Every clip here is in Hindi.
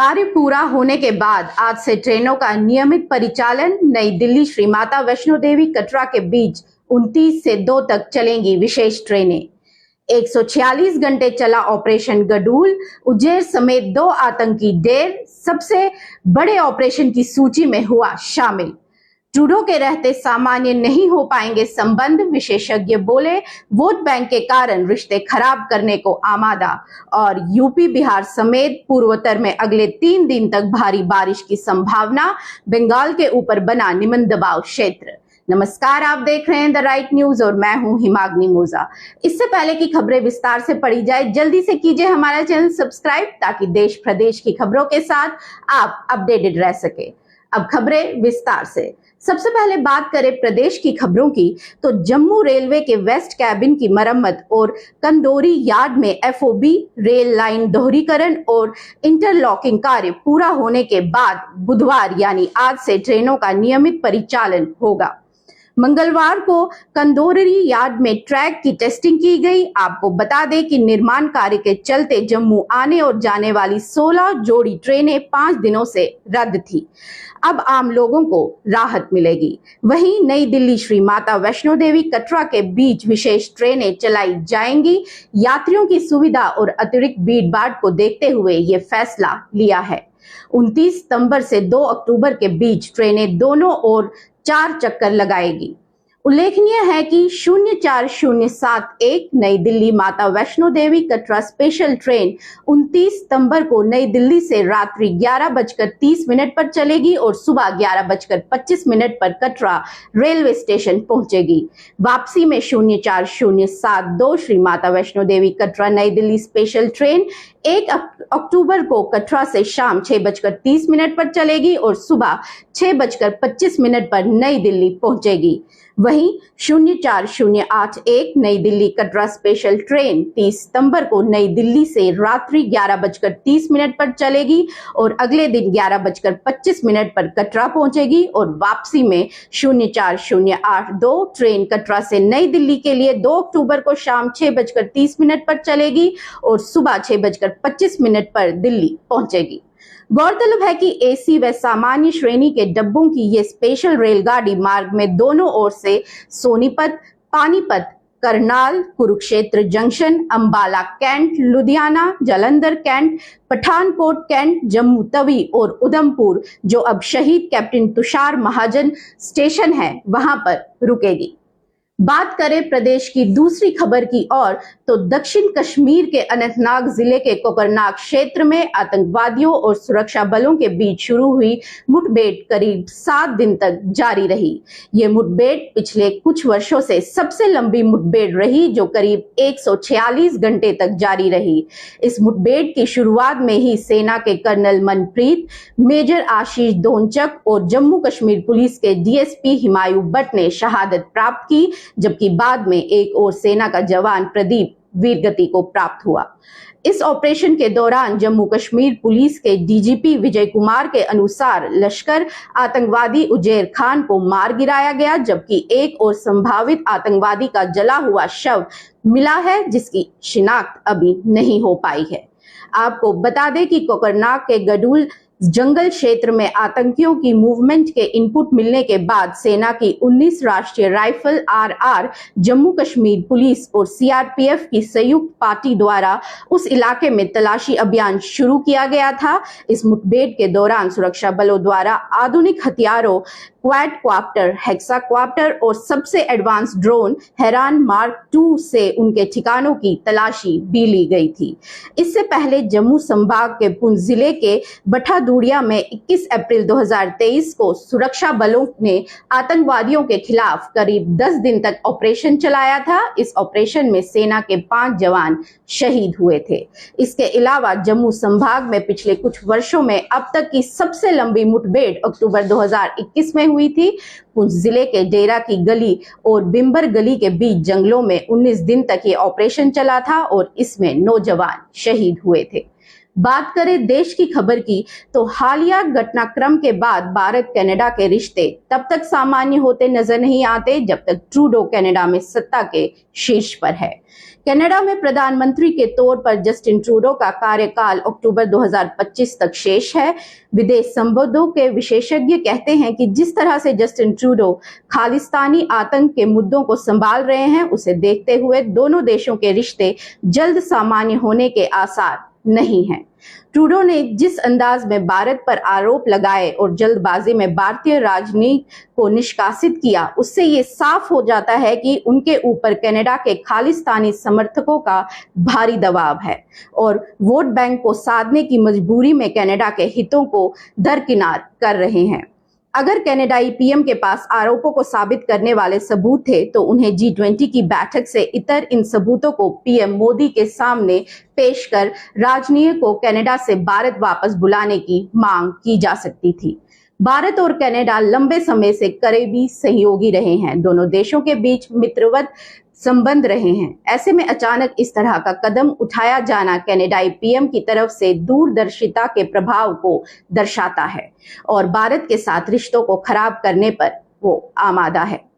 कार्य पूरा होने के बाद आज से ट्रेनों का नियमित परिचालन। नई दिल्ली श्री माता वैष्णो देवी कटरा के बीच 29 से 2 तक चलेंगी विशेष ट्रेनें। 146 घंटे चला ऑपरेशन गडूल। उज्जैन समेत 2 आतंकी डेर सबसे बड़े ऑपरेशन की सूची में हुआ शामिल। ट्रूडो के रहते सामान्य नहीं हो पाएंगे संबंध, विशेषज्ञ बोले। वोट बैंक के कारण रिश्ते खराब करने को आमादा। और यूपी बिहार समेत पूर्वोत्तर में अगले 3 दिन तक भारी बारिश की संभावना। बंगाल के ऊपर बना निम्न दबाव क्षेत्र। नमस्कार, आप देख रहे हैं द राइट न्यूज और मैं हूं हिमाग्नि मोजा। इससे पहले की खबरें विस्तार से पढ़ी जाए, जल्दी से कीजिए हमारा चैनल सब्सक्राइब ताकि देश प्रदेश की खबरों के साथ आप अपडेटेड रह सके। अब खबरें विस्तार से। सबसे पहले बात करें प्रदेश की खबरों की, तो जम्मू रेलवे के वेस्ट कैबिन की मरम्मत और कंदौरी यार्ड में एफओबी रेल लाइन दोहरीकरण और इंटरलॉकिंग कार्य पूरा होने के बाद बुधवार यानी आज से ट्रेनों का नियमित परिचालन होगा। मंगलवार को कंदौरी यार्ड में ट्रैक की टेस्टिंग की गई। आपको बता दें कि निर्माण कार्य के चलते जम्मू आने और जाने वाली 16 जोड़ी ट्रेनें 5 दिनों से रद्द थी। अब आम लोगों को राहत मिलेगी। वहीं नई दिल्ली श्री माता वैष्णो देवी कटरा के बीच विशेष ट्रेनें चलाई जाएंगी। यात्रियों की सुविधा और अतिरिक्त भीड़ भाड़ को देखते हुए ये फैसला लिया है। 29 सितंबर से 2 अक्टूबर के बीच ट्रेनें दोनों ओर 4 चक्कर लगाएगी। उल्लेखनीय है कि 04071 नई दिल्ली माता वैष्णो देवी कटरा स्पेशल ट्रेन 29 सितंबर को नई दिल्ली से रात्रि 11:30 पर चलेगी और सुबह 11:25 पर कटरा रेलवे स्टेशन पहुंचेगी। वापसी में 04072 श्री माता वैष्णो देवी कटरा नई दिल्ली स्पेशल ट्रेन 1 अक्टूबर को कटरा से शाम 6:30 पर चलेगी और सुबह 6:25 पर नई दिल्ली पहुंचेगी। वहीं 04081 नई दिल्ली कटरा स्पेशल ट्रेन 30 सितंबर को नई दिल्ली से रात्रि 11:30 पर चलेगी और अगले दिन 11:25 पर कटरा पहुंचेगी और वापसी में 04082 ट्रेन कटरा से नई दिल्ली के लिए 2 अक्टूबर को शाम 6:30 पर चलेगी और सुबह 6:25 पर दिल्ली पहुंचेगी। गौरतलब है कि एसी व सामान्य श्रेणी के डब्बों की ये स्पेशल रेलगाड़ी मार्ग में दोनों ओर से Sonipat, Panipat, Karnal, Kurukshetra junction, Ambala cantt, Ludhiana, Jalandhar cantt, Pathankot cantt, Jammu Tawi और उधमपुर, जो अब शहीद कैप्टन तुषार महाजन स्टेशन है, वहां पर रुकेगी। बात करें प्रदेश की दूसरी खबर की और, तो दक्षिण कश्मीर के अनंतनाग जिले के कोकरनाग क्षेत्र में आतंकवादियों और सुरक्षा बलों के बीच शुरू हुई मुठभेड़ करीब 7 दिन तक जारी रही। ये मुठभेड़ पिछले कुछ वर्षों से सबसे लंबी मुठभेड़ रही, जो करीब 146 घंटे तक जारी रही। इस मुठभेड़ की शुरुआत में ही सेना के कर्नल मनप्रीत, मेजर आशीष दोनचक और जम्मू कश्मीर पुलिस के डीएसपी हिमायू भट्ट ने शहादत प्राप्त की, जबकि बाद में एक और सेना का जवान प्रदीप वीरगति को प्राप्त हुआ। इस ऑपरेशन के दौरान जम्मू कश्मीर पुलिस के डीजीपी विजय कुमार के अनुसार लश्कर आतंकवादी उजैर खान को मार गिराया गया, जबकि एक और संभावित आतंकवादी का जला हुआ शव मिला है, जिसकी शिनाख्त अभी नहीं हो पाई है। आपको बता दें कि कोकरनाग के गडूल जंगल क्षेत्र में आतंकियों की मूवमेंट के इनपुट मिलने के बाद सेना की 19 राष्ट्रीय rifle RR, Jammu Kashmir police और सीआरपीएफ की संयुक्त पार्टी द्वारा उस इलाके में तलाशी अभियान शुरू किया गया था। इस मुठभेड़ के दौरान सुरक्षा बलों द्वारा आधुनिक हथियारों, क्वाड क्वाप्टर, हेक्सा क्वाप्टर और सबसे एडवांस ड्रोन हेरान मार्क 2 से उनके ठिकानों की तलाशी भी ली गई थी। इससे पहले जम्मू संभाग के पुंछ जिले के बठादूड़िया में 21 अप्रैल 2023 को सुरक्षा बलों ने आतंकवादियों के खिलाफ करीब 10 दिन तक ऑपरेशन चलाया था। इस ऑपरेशन में सेना के 5 जवान शहीद हुए थे। इसके अलावा जम्मू संभाग में पिछले कुछ वर्षों में अब तक की सबसे लंबी मुठभेड़ अक्टूबर 2021 में हुई थी। पुंछ जिले के डेरा की गली और बिम्बर गली के बीच जंगलों में 19 दिन तक ये ऑपरेशन चला था और इसमें 9 जवान शहीद हुए थे। बात करें देश की खबर की तो हालिया घटनाक्रम के बाद भारत कनाडा के रिश्ते तब तक सामान्य होते नजर नहीं आते जब तक ट्रूडो कनाडा में सत्ता के शीर्ष पर है। कनाडा में प्रधानमंत्री के तौर पर जस्टिन ट्रूडो का कार्यकाल अक्टूबर 2025 तक शेष है। विदेश संबंधों के विशेषज्ञ कहते हैं कि जिस तरह से जस्टिन ट्रूडो खालिस्तानी आतंक के मुद्दों को संभाल रहे हैं, उसे देखते हुए दोनों देशों के रिश्ते जल्द सामान्य होने के आसार नहीं है। ट्रूडो ने जिस अंदाज में भारत पर आरोप लगाए और जल्दबाजी में भारतीय राजनीति को निष्कासित किया, उससे ये साफ हो जाता है कि उनके ऊपर कनाडा के खालिस्तानी समर्थकों का भारी दबाव है और वोट बैंक को साधने की मजबूरी में कनाडा के हितों को दरकिनार कर रहे हैं। अगर कनाडाई पीएम के पास आरोपों को साबित करने वाले सबूत थे तो उन्हें G20 की बैठक से इतर इन सबूतों को पीएम मोदी के सामने पेश कर राजनीति को कनाडा से भारत वापस बुलाने की मांग की जा सकती थी। भारत और कनाडा लंबे समय से करीबी सहयोगी रहे हैं, दोनों देशों के बीच मित्रवत संबंध रहे हैं। ऐसे में अचानक इस तरह का कदम उठाया जाना कनाडाई पीएम की तरफ से दूरदर्शिता के प्रभाव को दर्शाता है और भारत के साथ रिश्तों को खराब करने पर वो आमादा है।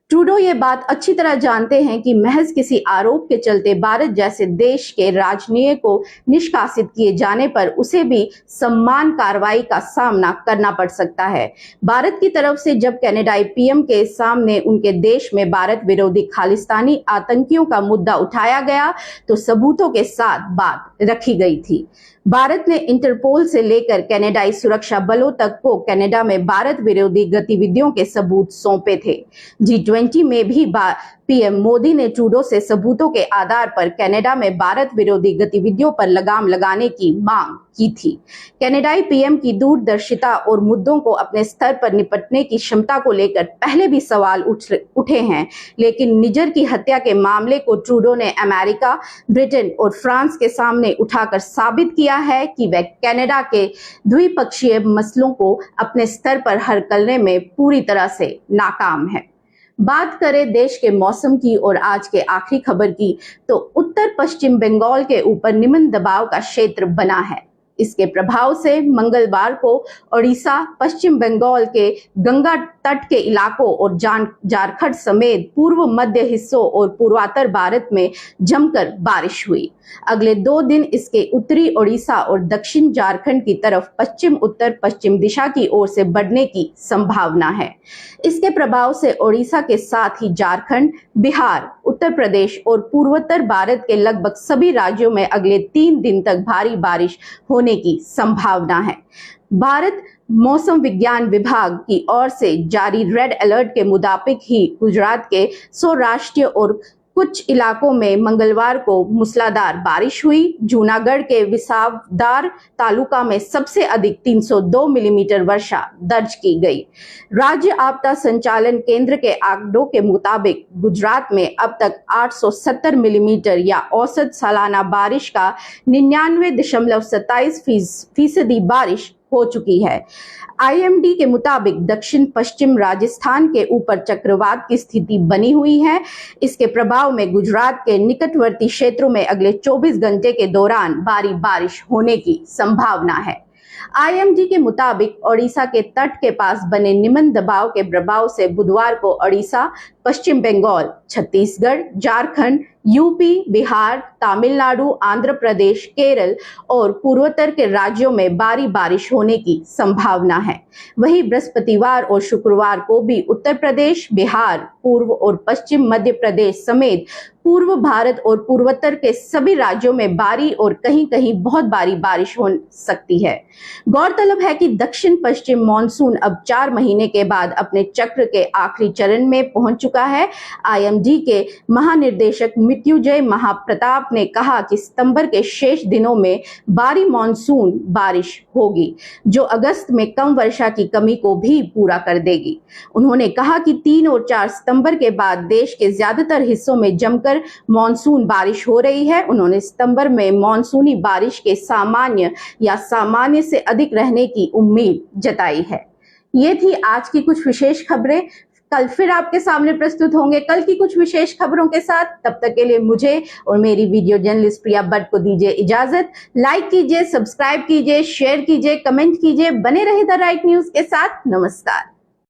ट्रूडो ये बात अच्छी तरह जानते हैं कि महज किसी आरोप के चलते भारत जैसे देश के राजनीति को निष्कासित किए जाने पर उसे भी सम्मान कार्रवाई का सामना करना पड़ सकता है। भारत की तरफ से जब कनाडाई पीएम के सामने उनके देश में भारत विरोधी खालिस्तानी आतंकियों का मुद्दा उठाया गया तो सबूतों के साथ बात रखी गई थी। भारत ने इंटरपोल से लेकर कनाडाई सुरक्षा बलों तक को कनाडा में भारत विरोधी गतिविधियों के सबूत सौंपे थे। G20 में भी पीएम मोदी ने ट्रूडो से सबूतों के आधार पर कनाडा में भारत विरोधी गतिविधियों पर लगाम लगाने की मांग की थी। कनाडाई पीएम की दूरदर्शिता और मुद्दों को अपने स्तर पर निपटने की क्षमता को लेकर पहले भी सवाल उठे हैं, लेकिन निजर की हत्या के मामले को ट्रूडो ने अमेरिका, ब्रिटेन और फ्रांस के सामने उठाकर साबित किया है कि वह कनाडा के द्विपक्षीय मसलों को अपने स्तर पर हल करने में पूरी तरह से नाकाम है। बात करें देश के मौसम की और आज के आखिरी खबर की तो उत्तर पश्चिम बंगाल के ऊपर निम्न दबाव का क्षेत्र बना है। इसके प्रभाव से मंगलवार को ओडिशा, पश्चिम बंगाल के गंगा तट के इलाकों और झारखंड समेत पूर्व मध्य हिस्सों और पूर्वोत्तर भारत में जमकर बारिश हुई। अगले 2 दिन इसके उत्तरी ओडिशा और दक्षिण झारखंड की तरफ पश्चिम उत्तर पश्चिम दिशा की ओर से बढ़ने की संभावना है। इसके प्रभाव से ओडिशा के साथ ही झारखंड, बिहार, उत्तर प्रदेश और पूर्वोत्तर भारत के लगभग सभी राज्यों में अगले 3 दिन तक भारी बारिश होने की संभावना है। भारत मौसम विज्ञान विभाग की ओर से जारी रेड अलर्ट के मुताबिक ही गुजरात के सौराष्ट्र और कुछ इलाकों में मंगलवार को मूसलाधार बारिश हुई। जूनागढ़ के विसावदर तालुका में सबसे अधिक 302 मिलीमीटर वर्षा दर्ज की गई। राज्य आपदा संचालन केंद्र के आंकड़ों के मुताबिक गुजरात में अब तक 870 मिलीमीटर या औसत सालाना बारिश का 99.27% बारिश हो चुकी है। IMD के मुताबिक दक्षिण पश्चिम राजस्थान के ऊपर चक्रवात की स्थिति बनी हुई है। इसके प्रभाव में गुजरात के निकटवर्ती क्षेत्रों में अगले 24 घंटे के दौरान भारी बारिश होने की संभावना है। IMD के मुताबिक ओडिशा के तट के पास बने निम्न दबाव के प्रभाव से बुधवार को ओडिशा, पश्चिम बंगाल, छत्तीसगढ़, झारखंड, यूपी, बिहार, तमिलनाडु, आंध्र प्रदेश, केरल और पूर्वोत्तर के राज्यों में भारी बारिश होने की संभावना है। वहीं बृहस्पतिवार और शुक्रवार को भी उत्तर प्रदेश, बिहार, पूर्व और पश्चिम मध्य प्रदेश समेत पूर्व भारत और पूर्वोत्तर के सभी राज्यों में भारी और कहीं-कहीं बहुत भारी बारिश हो सकती है। गौरतलब है कि दक्षिण पश्चिम मॉनसून अब 4 महीने के बाद अपने चक्र के आखिरी चरण में पहुंच चुका है। IMD के महानिदेशक मृत्युंजय महाप्रताप ने कहा कि सितंबर के शेष दिनों में भारी मॉनसून बारिश होगी, जो अगस्त में कम वर्षा की कमी को भी पूरा कर देगी। उन्होंने कहा कि 3 और 4 सितंबर के बाद देश के ज्यादातर हिस्सों में जमकर मॉनसून बारिश हो रही है। उन्होंने सितंबर में मॉनसूनी बारिश के सामान्य या सामान्य से अधिक रहने की उम्मीद जताई है। ये थी आज की कुछ विशेष खबरें। कल फिर आपके सामने प्रस्तुत होंगे कल की कुछ विशेष खबरों के साथ। तब तक के लिए मुझे और मेरी वीडियो जर्नलिस्ट प्रिया भट्ट को दीजिए इजाजत। लाइक कीजिए, सब्सक्राइब कीजिए, शेयर कीजिए, कमेंट कीजिए। बने रहिए द राइट न्यूज के साथ। नमस्कार।